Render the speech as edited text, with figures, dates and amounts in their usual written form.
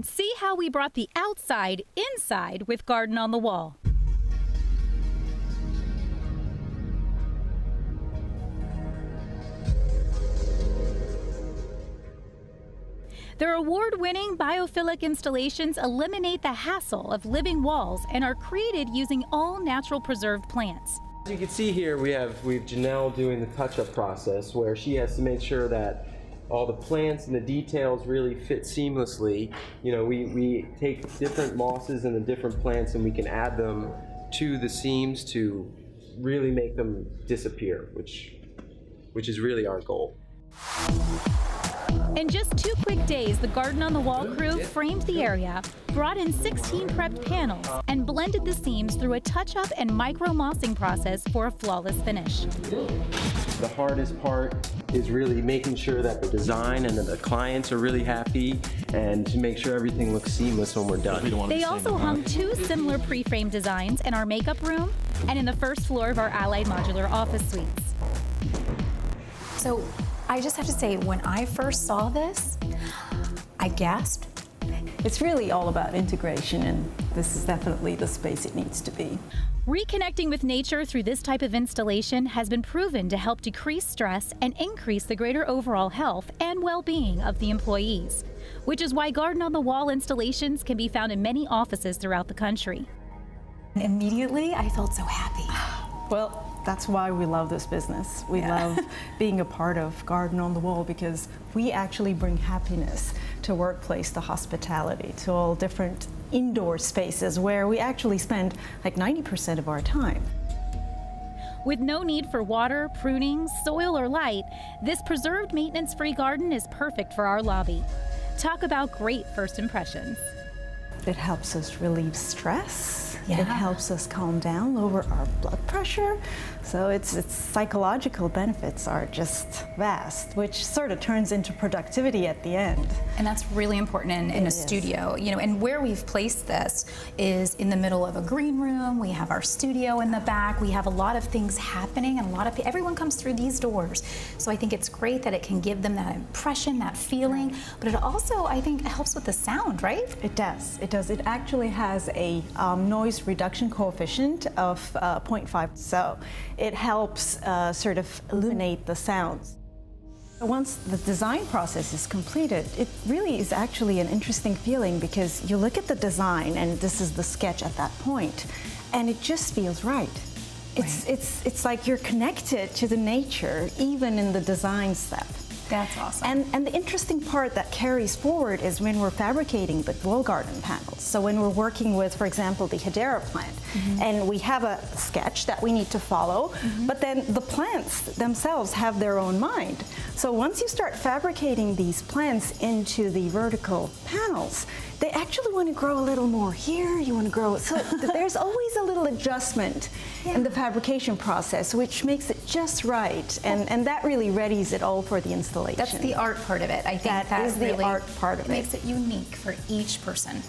and see how we brought the outside inside with Garden on the Wall. Their award-winning biophillic installations eliminate the hassle of living walls and are created using all natural preserved plants. As you can see here, we've Janelle doing the touch-up process where she has to make sure that all the plants and the details really fit seamlessly. You know, we take different mosses and the different plants and we can add them to the seams to really make them disappear, which is really our goal. In just 2 quick days, the Garden on the Wall crew framed the area, brought in 16 prepped panels, and blended the seams through a touch-up and micro-mossing process for a flawless finish. The hardest part is really making sure that the design and that the clients are really happy and to make sure everything looks seamless when we're done. They also hung 2 similar pre-frame designs in our makeup room and in the first floor of our Allied modular office suites. So I just have to say, when I first saw this, I gasped. It's really all about integration, and this is definitely the space it needs to be. Reconnecting with nature through this type of installation has been proven to help decrease stress and increase the greater overall health and well-being of the employees, which is why Garden on the Wall installations can be found in many offices throughout the country. Immediately, I felt so happy. Well, that's why we love this business. We love being a part of Garden on the Wall because we actually bring happiness to workplace, to hospitality, to all different indoor spaces where we actually spend like 90% of our time. With no need for water, pruning, soil, or light, this preserved maintenance-free garden is perfect for our lobby. Talk about great first impressions. It helps us relieve stress. Yeah. It helps us calm down, lower our blood pressure. So its psychological benefits are just vast, which sort of turns into productivity at the end. And that's really important in a studio, you know, and where we've placed this is in the middle of a green room. We have our studio in the back. We have a lot of things happening, and everyone comes through these doors. So I think it's great that it can give them that impression, that feeling, but it also, I think, helps with the sound, right? It does. It does. It actually has a noise reduction coefficient of 0.5, so it helps sort of eliminate the sounds. Once the design process is completed, it really is actually an interesting feeling because you look at the design, and this is the sketch at that point, and it just feels right. It's like you're connected to the nature, even in the design step. That's awesome. And the interesting part that carries forward is when we're fabricating the wall garden panels. So when we're working with, for example, the Hedera plant, and we have a sketch that we need to follow, but then the plants themselves have their own mind. So once you start fabricating these plants into the vertical panels, they actually want to grow a little more here, you want to grow, so there's always a little adjustment in the fabrication process, which makes it just right, and that really readies it all for the installation. That's the art part of it. I think that is the really art part of it. Makes it unique for each person.